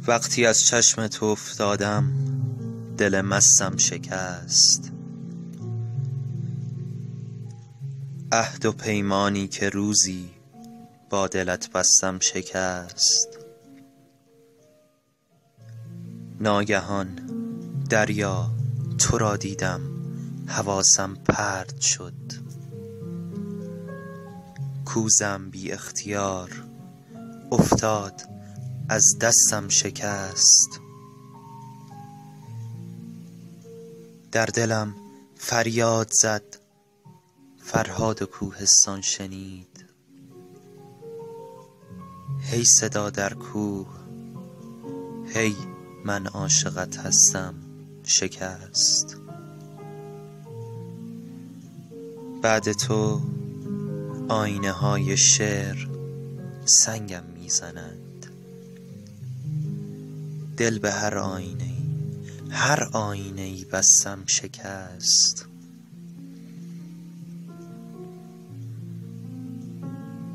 وقتی از چشم تو افتادم دل مستم شکست. عهد و پیمانی که روزی با دلت بستم شکست. ناگهان دریا تو را دیدم، حواسم پرت شد. کوزم بی اختیار افتاد، از دستم شکست. در دلم فریاد زد، فرهاد کوهستان شنید. هی صدا در کوه، هی من عاشقت هستم شکست. بعد تو آینه های شعر سنگم میزنند. دل به هر آینه‌ای بستم شکست.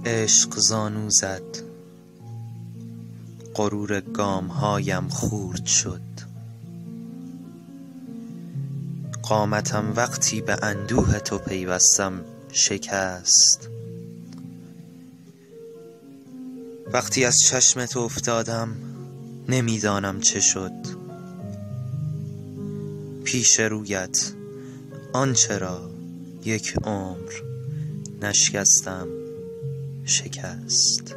عشق زانو زد، غرور گامهایم خورد شد. قامتم وقتی به اندوه تو پیوستم شکست. وقتی از چشم تو افتادم نمیدانم چه شد. پیش رویت آنچه را یک عمر نشکستم شکست.